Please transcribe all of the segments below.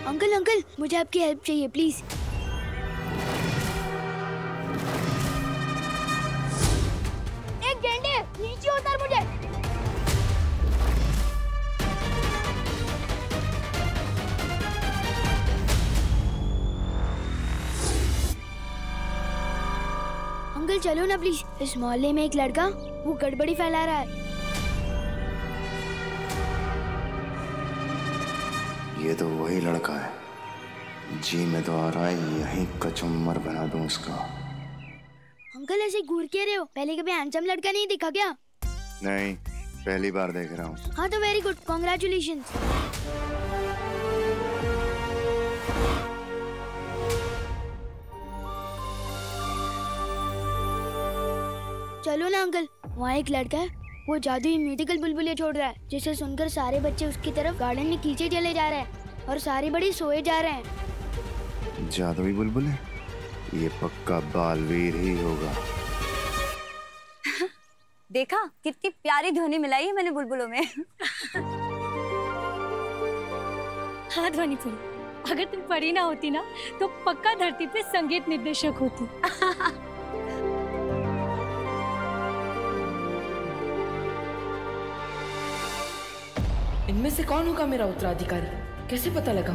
Uncle uncle, मुझे आपकी help चाहिए प्लीज। एक गेंडे, नीचे उतार मुझे। अंकल चलो ना प्लीज, इस मोहल्ले में एक लड़का वो गड़बड़ी फैला रहा है। ये तो वही लड़का है। जी मैं तो आ रहा है यहीं कचुम्बर बना दूं उसका। अंकल ऐसे घूर के रहे हो, पहले कभी हैंडसम लड़का नहीं दिखा क्या? नहीं, पहली बार देख रहा हूँ। हाँ तो वेरी गुड, कॉन्ग्रेचुलेशंस। चलो ना अंकल, वहाँ एक लड़का है, वो जादुई म्यूजिकल बुलबुले छोड़ रहा है, जिसे सुनकर सारे बच्चे उसकी तरफ गार्डन में खींचे चले जा रहे हैं और सारे बड़े सोए जा रहे हैं। जादुई बुलबुले? ये पक्का बालवीर ही होगा। देखा कितनी प्यारी ध्वनि मिलाई है मैंने बुलबुलों में। हाँ ध्वनि पुरी, अगर तुम परी ना होती ना तो पक्का धरती पे संगीत निर्देशक होती। इनमें से कौन होगा मेरा उत्तराधिकारी? कैसे पता लगा?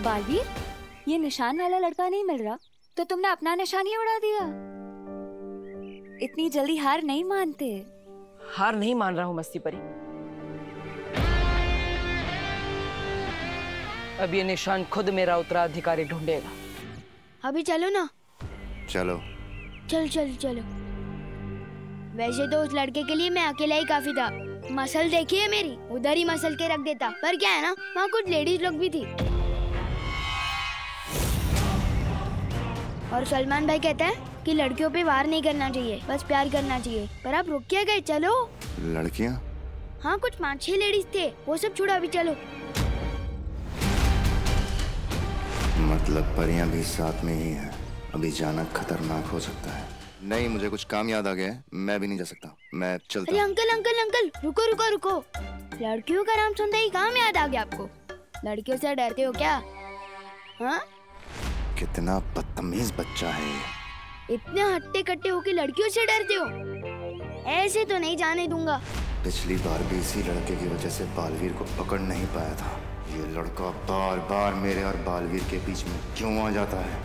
बालवीर, ये निशान वाला लड़का नहीं मिल रहा, तो तुमने अपना निशान ही उड़ा दिया। इतनी जल्दी हार नहीं मानते। हार नहीं मान रहा हूँ मस्ती परी। अब ये निशान खुद मेरा उत्तराधिकारी ढूंढेगा। अभी चलो ना। चलो चल चल चलो। वैसे तो उस लड़के के लिए मैं अकेला ही काफी था। मसल देखी है मेरी, उधर ही मसल के रख देता, पर क्या है ना, वहाँ कुछ लेडीज लोग भी थी। और सलमान भाई कहता है कि लड़कियों पे वार नहीं करना चाहिए, बस प्यार करना चाहिए। पर आप रुक क्या गए, चलो। लड़कियाँ? हाँ कुछ 5-6 लेडीज थे, वो सब छोड़ो, अभी चलो। मतलब परियां भी साथ में ही हैं। अभी जाना खतरनाक हो सकता है। नहीं, मुझे कुछ काम याद आ गया है, मैं भी नहीं जा सकता, मैं चलता अरे हूँ। अंकल अंकल अंकल, रुको रुको रुको। लड़कियों का नाम सुनते ही काम याद आ गया आपको? लड़कियों से डरते हो क्या? हाँ, कितना बदतमीज बच्चा है ये। इतने हट्टे कट्टे होके लड़कियों से डरते हो? ऐसे तो नहीं जाने दूंगा। पिछली बार भी इसी लड़के की वजह से बालवीर को पकड़ नहीं पाया था। ये लड़का बार बार मेरे और बालवीर के बीच में क्यों आ जाता है?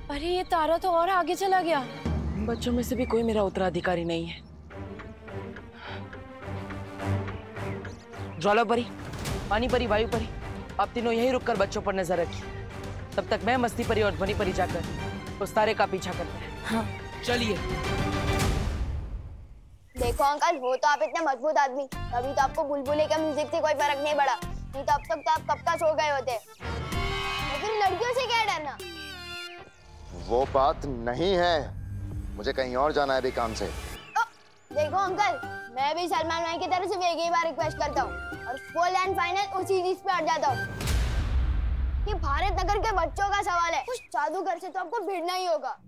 अरे ये तारा तो और आगे चला गया। बच्चों में से भी कोई मेरा उत्तराधिकारी नहीं है। ज्वाला परी, पानी परी, वायु परी, आप तीनों यहीं रुककर बच्चों पर नजर रखिए। तब तक मैं मस्ती परी और ध्वनि परी जाकर उस तारे का पीछा करते हैं। हाँ चलिए। देखो अंकल, वो तो आप इतने मजबूत आदमी, तभी तो आपको बुलबुले का म्यूजिक से कोई फर्क नहीं पड़ा, नहीं तो अब तक तो आप कब का सो गए होते। तो फिर लड़कियों से क्या डरना? वो बात नहीं है, मुझे कहीं और जाना है अभी काम से। देखो अंकल, मैं भी सलमान भाई की तरफ से एक ही बार रिक्वेस्ट करता हूँ और फुल एंड फाइनल उसी चीज पे अड़ जाता हूँ कि भारत नगर के बच्चों का सवाल है, उस जादूगर से तो आपको भिड़ना ही होगा।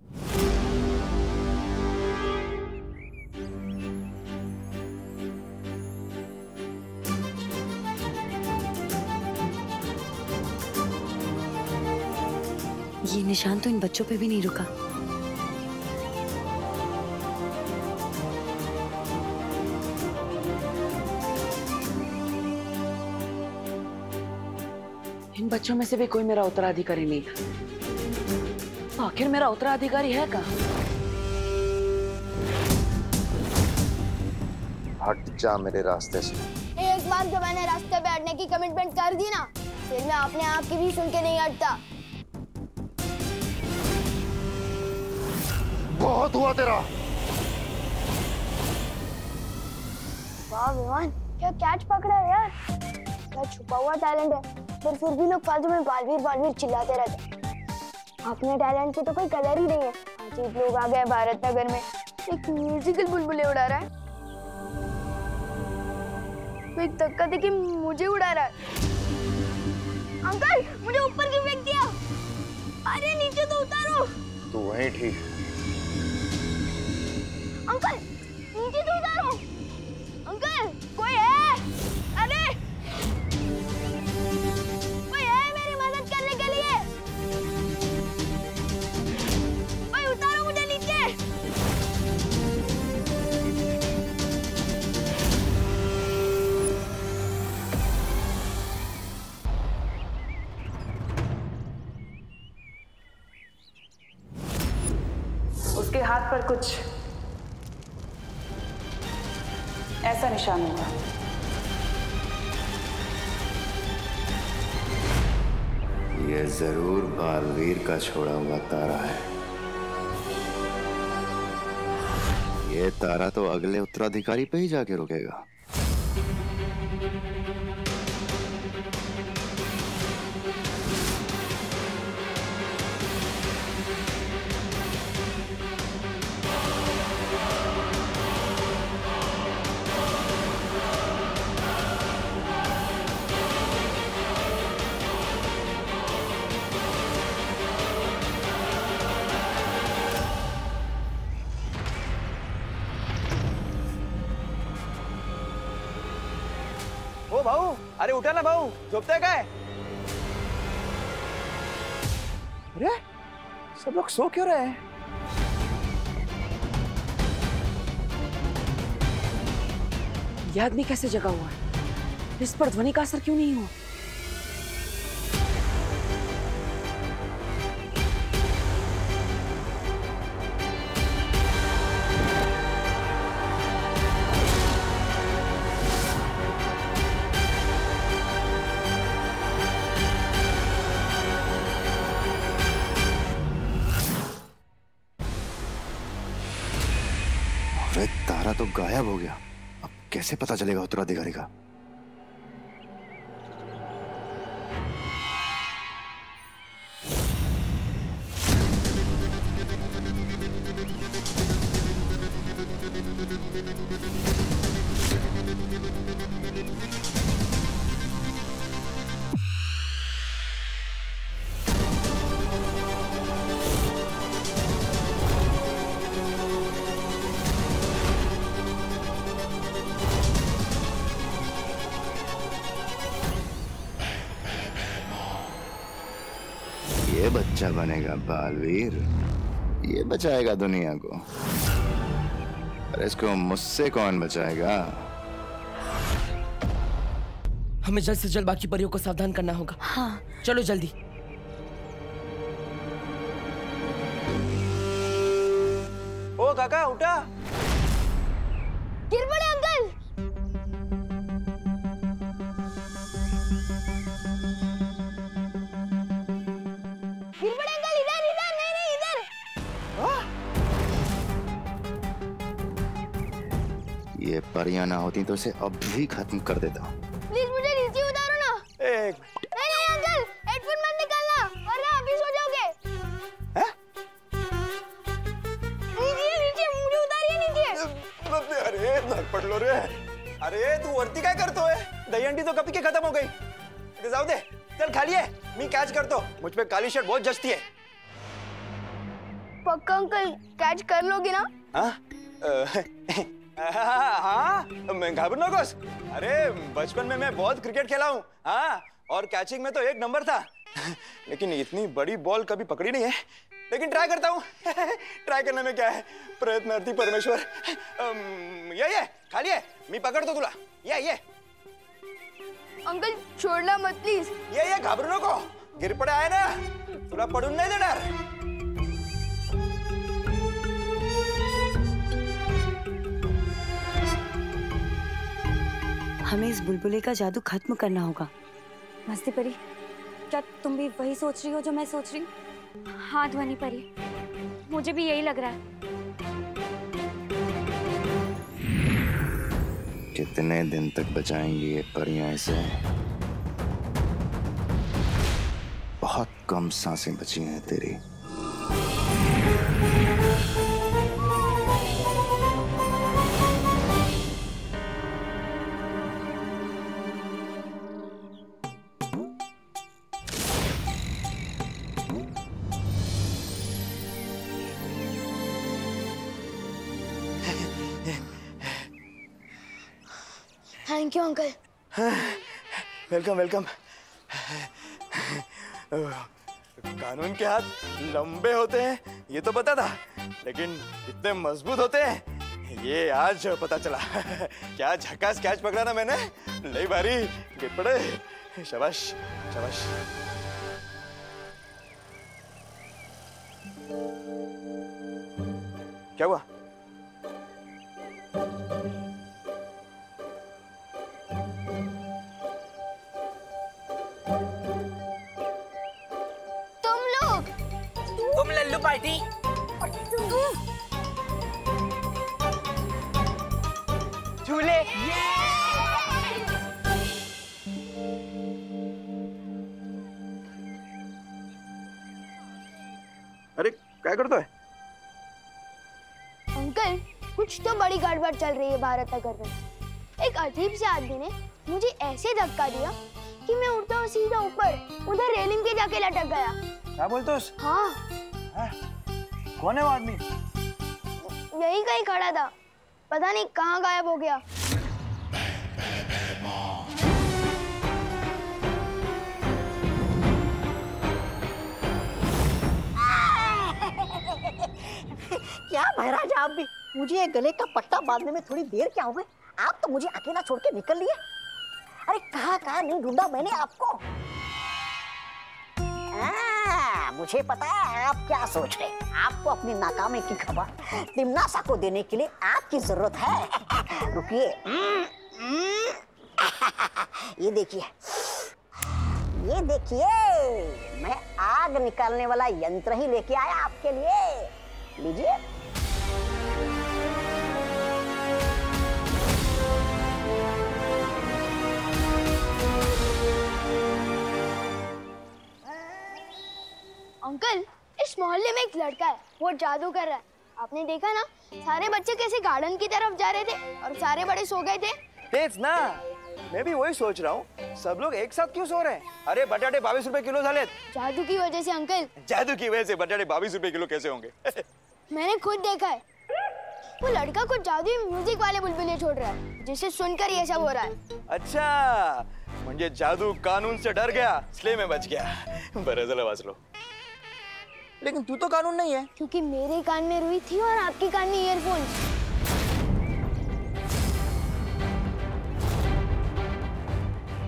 ये निशान तो इन बच्चों पे भी नहीं रुका। इन बच्चों में से भी कोई मेरा उत्तराधिकारी नहीं था। आखिर मेरा उत्तराधिकारी है कहाँ? हट जा मेरे रास्ते से। एक बार जब मैंने रास्ते पे हटने की कमिटमेंट कर दी ना, फिर मैं अपने आप की भी सुन के नहीं हटता। बहुत हुआ तेरा। वाह विमान, क्या कैच पकड़ा है यार। क्या छुपा हुआ टैलेंट है, पर फिर भी लोग फालतू में बालवीर बालवीर चिल्लाते रहते। अपने टैलेंट की तो कोई कदर ही नहीं है। अजीब लोग आ गए भारत नगर में, एक म्यूजिकल बुलबुले उड़ा रहा है, एक धक्का देके मुझे उड़ा रहा है। अंकल, मुझे ऊपर क्यों फेंक दिया? अरे नीचे तो उतारो। तू वहीं ठीक। अंकल, नीचे तो उतारो। अंकल, कोई है? अरे कोई है मेरी मदद करने के लिए? कोई उतारो मुझे नीचे। उसके हाथ पर कुछ ऐसा निशान होगा। ये जरूर बालवीर का छोड़ा हुआ तारा है। ये तारा तो अगले उत्तराधिकारी पे ही जाके रुकेगा। ओ भाऊ, अरे उठा ना भाऊ, झोपते काय? अरे सब लोग सो क्यों रहे हैं? यह आदमी कैसे जगा हुआ है? इस पर ध्वनि का असर क्यों नहीं हुआ? अरे तारा तो गायब हो गया। अब कैसे पता चलेगा उत्तराधिकारी का? ये बच्चा बनेगा बालवीर, ये बचाएगा दुनिया को। अरे इसको मुझसे कौन बचाएगा? हमें जल्द से जल्द बाकी परियों को सावधान करना होगा। हाँ। चलो जल्दी। ओ काका उठा। गिर पड़े अंकल। गिर पड़े अंकल, इधर इधर, नहीं नहीं इधर। ये परियां ना होती तो इसे अभी खत्म कर देता। प्लीज मुझे नीचे उतारो ना। एक नहीं नहीं अंकल, हेडफोन मत निकालना वरना अभी सो जाओगे। हैं? नीचे नीचे, मुझे उतारिए नीचे। अरे धर पड लो रे। अरे तू वरती काय करतोय? दहीहंडी तो कभी की खत्म हो गई। इथे जाऊ दे, चल खाली है, मी कैच करतो। मुझ पे काली शर्ट बहुत जचती है। पक्का अंकल कैच कर लोगे ना? हाँ हाँ, मैं घाबरू नकोस। अरे बचपन में मैं बहुत क्रिकेट खेला हूँ। हाँ, और कैचिंग में तो एक नंबर था। लेकिन इतनी बड़ी बॉल कभी पकड़ी नहीं है। लेकिन ट्राई करता हूँ। ट्राई करने में क्या है, प्रयत्नार्थी परमेश्वर। ये खाली है, मैं पकड़ तो तुला। ये अंकल छोड़ना मत प्लीज। ये घाबरू नको, गिर पडे आहे ना, तुला पडून नाही देणार। हमें इस बुलबुले का जादू खत्म करना होगा। मस्ती परी, क्या तुम भी वही सोच रही हो जो मैं सोच रही हूँ? हाँ ध्वनि परी, मुझे भी यही लग रहा है। कितने दिन तक बचाएंगी ये परियां इसे? बहुत कम सांसें बची हैं तेरी। Thank you uncle. Welcome welcome. कानून के हाथ लंबे होते हैं ये तो पता था, लेकिन इतने मजबूत होते हैं ये आज पता चला। क्या झकास कैच पकड़ा ना मैंने, ले भारी, गिर पड़े, शाबाश शाबाश। क्या हुआ? तुम लल्लू पार्टी। झूले। अरे क्या करता है? अंकल कुछ तो बड़ी गड़बड़ चल रही है भारत नगर में। एक अजीब से आदमी ने मुझे ऐसे धक्का दिया कि मैं उड़ता हुआ सीधा ऊपर उधर रेलिंग के जाके लटक गया। क्या बोलते हो? हाँ। कौन है वो आदमी? यही कहीं खड़ा था, पता नहीं कहाँ गायब हो गया। क्या महाराज आप भी? मुझे ये गले का पट्टा बांधने में थोड़ी देर क्या हो गई? आप तो मुझे अकेला छोड़ के निकल लिए। अरे कहाँ नहीं ढूंढा मैंने आपको। मुझे पता है आप क्या सोच रहे हैं। आपको अपनी नाकामी की खबर तिमनासा को देने के लिए आपकी जरूरत है। रुकिए, ये देखिए, ये देखिए, मैं आग निकालने वाला यंत्र ही लेके आया आपके लिए। लीजिए। अंकल इस मोहल्ले में एक लड़का है, वो जादू कर रहा है। आपने देखा ना, सारे बच्चे कैसे गार्डन की तरफ जा रहे थे और सारे बड़े सो गए थे। तेज ना, मैं भी वही सोच रहा हूँ, सब लोग एक साथ क्यों सो रहे हैं? अरे बटाटे 22 रुपए किलो झाले। जादू की वजह से अंकल। जादू की वजह से बटाटे 22 रुपए किलो कैसे होंगे? मैंने खुद देखा है, वो लड़का कुछ जादुई म्यूजिक वाले बुलबुले छोड़ रहा है, जिसे सुनकर ये सब हो रहा है। अच्छा, मुझे जादू कानून से डर गया, इसलिए मैं बच गया। बरं झालं वाचलो। लेकिन तू तो कानून नहीं है। क्योंकि मेरे कान में रुई थी और आपके कान में ईयरफोन्स।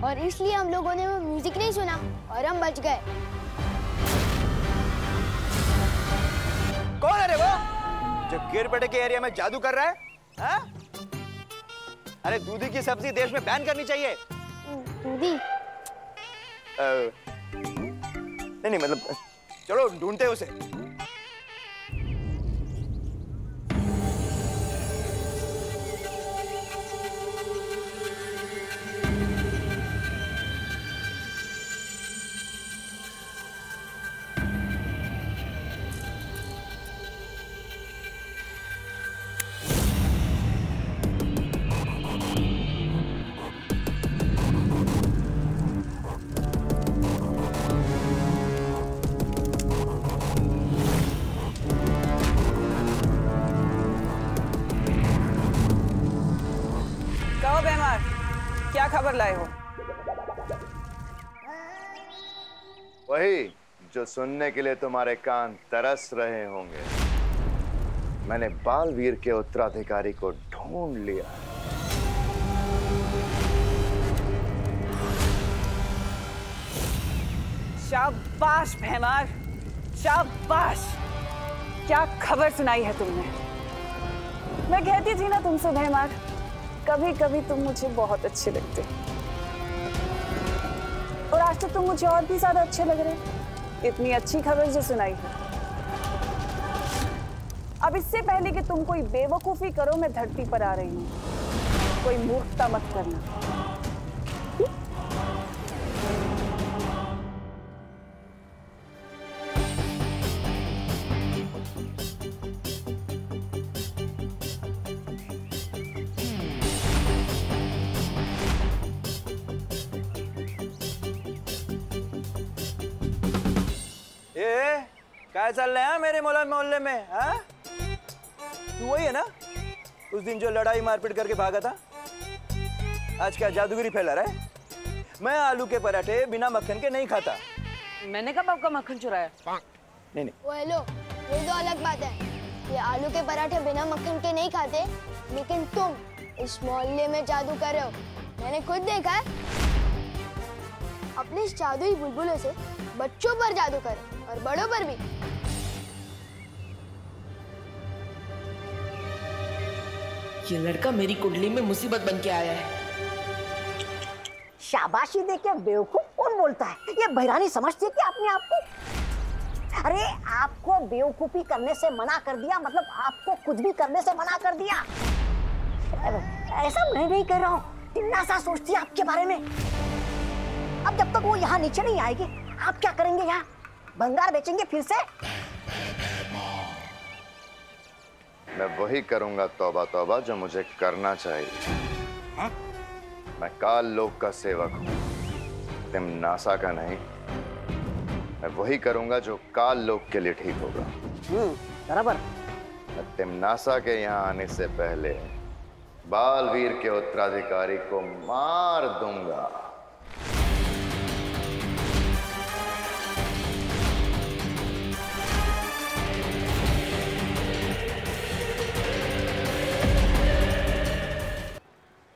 और इसलिए हम लोगों ने वो म्यूजिक नहीं सुना और हम बच गए। कौन है रे वो जो गिरपेटे के एरिया में जादू कर रहा है? हा? अरे दूधी की सब्जी देश में बैन करनी चाहिए। दूधी? नहीं मतलब चलो ढूंढते उसे। क्या खबर लाए हो? वही जो सुनने के लिए तुम्हारे कान तरस रहे होंगे। मैंने बालवीर के उत्तराधिकारी को ढूंढ लिया। शाबाश भैमार, शाबाश। क्या खबर सुनाई है तुमने? मैं कहती थी ना तुमसे भैमार, कभी कभी तुम मुझे बहुत अच्छे लगते, और आज तो तुम मुझे और भी ज्यादा अच्छे लग रहे। इतनी अच्छी खबर जो सुनाई है। अब इससे पहले कि तुम कोई बेवकूफी करो, मैं धरती पर आ रही हूँ। कोई मूर्खता मत करना। क्या चल रहे हैं मेरे मोहल्ले में? हाँ, तू वही है ना उस दिन जो लड़ाई मारपीट करके भागा था? आज क्या जादूगिरी फैला रहा है? मैं आलू के पराठे बिना मक्खन के नहीं खाता। मैंने कब आपका मक्खन चुराया? नहीं नहीं। ओ हेलो, ये तो अलग बात है। ये आलू के पराठे बिना मक्खन के नहीं खाते, लेकिन तुम इस मोहल्ले में जादू कर रहे हो। मैंने खुद देखा है। अपने इस जादुई बुलबुलों से बच्चों पर जादू कर और बड़ों पर भी। ये लड़का मेरी कुंडली में मुसीबत बन के आया है। शाबाशी देके बेवकूफ कौन बोलता है? ये बहरानी समझती है कि अपने आप को। अरे आपको बेवकूफी करने से मना कर दिया, मतलब आपको कुछ भी करने से मना कर दिया। ऐसा मैं नहीं कह रहा हूँ, टिन्ना सा सोचती है आपके बारे में। अब जब तक वो यहाँ नीचे नहीं आएगी, आप क्या करेंगे? यहाँ भंगार बेचेंगे फिर से? मैं वही करूंगा तौबा तौबा जो मुझे करना चाहिए। हाँ? मैं काल लोक का सेवक हूँ, तिम्नासा का नहीं। मैं वही करूंगा जो काल लोक के लिए ठीक होगा। बराबर। मैं तिम्नासा के यहाँ आने से पहले बालवीर के उत्तराधिकारी को मार दूंगा।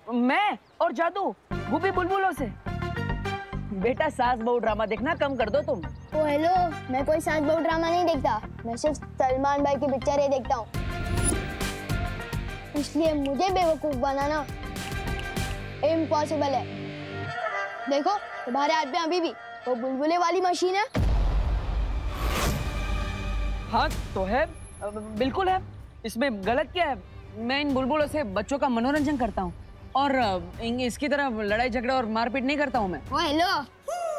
मैं और जादू, वो भी बुलबुलों से। बेटा सास बहू ड्रामा देखना कम कर दो तुम। ओ हेलो, मैं कोई सास बहू ड्रामा नहीं देखता। मैं सिर्फ सलमान भाई की पिक्चरें देखता हूँ। इसलिए मुझे बेवकूफ बनाना इम्पॉसिबल है। देखो तुम्हारे हाथ में अभी भी वो बुलबुले वाली मशीन है। हाँ तो है, बिल्कुल है। इसमें गलत क्या है? मैं इन बुलबुलों से बच्चों का मनोरंजन करता हूँ, और इसकी तरह लड़ाई झगड़ा और मारपीट नहीं करता हूँ मैं। ओ हेलो,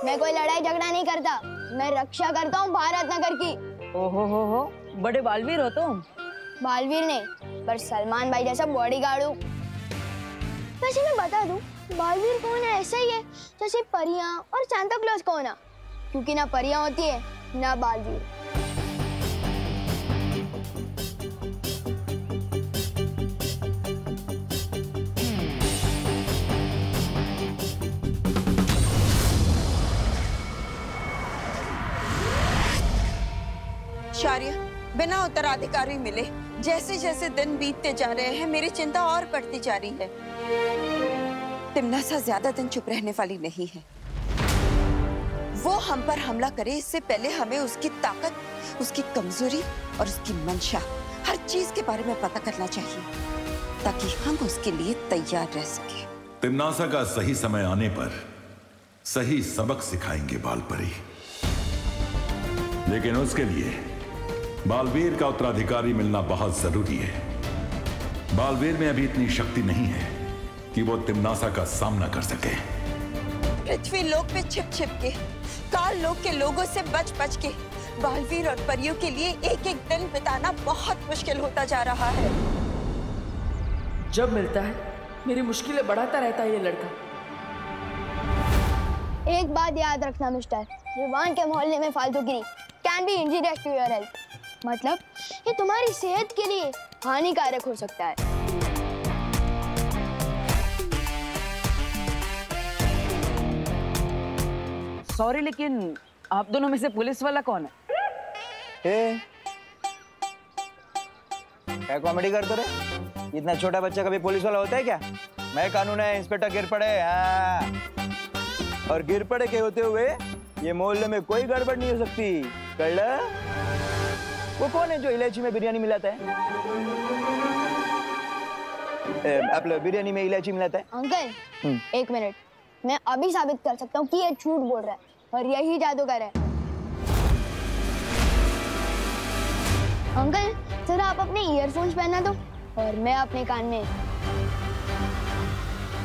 मैं कोई लड़ाई झगड़ा नहीं करता। मैं रक्षा करता हूँ भारत नगर की। ओहो हो, बड़े बालवीर हो तुम। बालवीर नहीं, पर सलमान भाई जैसा बॉडीगार्ड हूँ। वैसे मैं बता दूं, बालवीर कौन है? ऐसा ही है जैसे परियां और सांता क्लॉज कौन है, क्योंकि ना परियां होती है ना बालवीर। शारिया, बिना उत्तराधिकारी मिले जैसे जैसे दिन बीतते जा रहे हैं, मेरी चिंता और बढ़ती जा रही है। तिम्नासा ज्यादा दिन चुप रहने वाली नहीं है। वो हम पर हमला करे इससे पहले हमें उसकी ताकत, उसकी कमजोरी और उसकी मंशा, हर चीज के बारे में पता करना चाहिए, ताकि हम उसके लिए तैयार रह सके। तिम्नासा का सही समय आने पर सही सबक सिखाएंगे बालपरी, लेकिन उसके लिए बालवीर का उत्तराधिकारी मिलना बहुत जरूरी है। बालवीर में अभी इतनी शक्ति नहीं है कि वो तिम्नासा का सामना कर सके। पृथ्वी लोक पे छिप छिप के, काल लोक के लोगों से बच बच के बालवीर और परियों के लिए एक एक दिन बिताना बहुत मुश्किल होता जा रहा है। जब मिलता है मेरी मुश्किलें बढ़ाता रहता है ये लड़का। एक बात याद रखना मिस्टर, रिवान के मोहल्ले में फालतूगिरी can be injurious to your health. मतलब ये तुम्हारी सेहत के लिए हानिकारक हो सकता है। सॉरी, लेकिन आप दोनों में से पुलिस वाला कौन है? क्या कॉमेडी करते रहे? इतना छोटा बच्चा कभी पुलिस वाला होता है क्या? मैं कानून है, इंस्पेक्टर गिरपड़े। हाँ, और गिरपड़े के होते हुए ये मोहल्ले में कोई गड़बड़ नहीं हो सकती। कर ले। वो कौन है जो इलायची में बिरयानी मिलाता है? आप लोग बिरयानी में इलायची मिलाता है? अंकल एक मिनट, मैं अभी साबित कर सकता हूँ कि ये झूठ बोल रहा है और यही जादूगर है। अंकल जरा आप अपने ईयरफोन्स पहना दो और मैं अपने कान में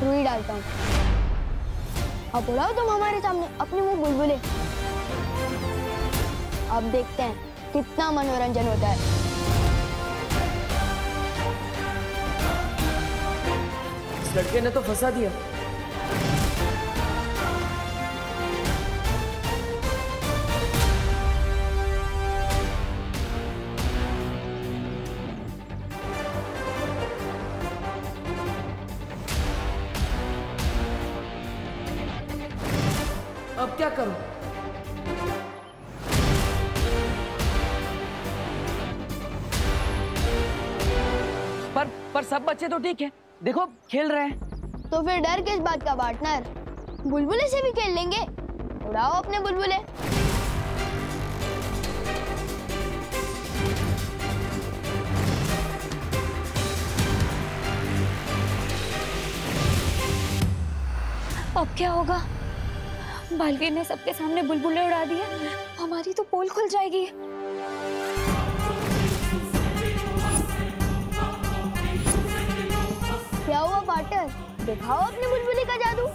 रुई डालता हूँ। अब उड़ाओ तुम हमारे सामने अपने मुंह बुलबुले। अब देखते हैं कितना मनोरंजन होता है। इस लड़के ने तो फंसा दिया। अब क्या करूं? पर सब बच्चे तो ठीक है, देखो खेल रहे हैं। तो फिर डर किस बात का पार्टनर? बुलबुले से भी खेल लेंगे। उड़ाओ अपने बुलबुले। अब क्या होगा? बालवीर ने सबके सामने बुलबुले उड़ा दिए, हमारी तो पोल खुल जाएगी। क्या हुआ पार्टनर? दिखाओ अपने बुलबुले का जादू।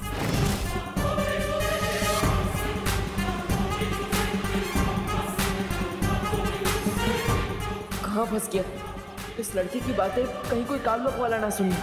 कहाँ फंस गया? इस लड़की की बातें कहीं कोई काल वाला ना सुने।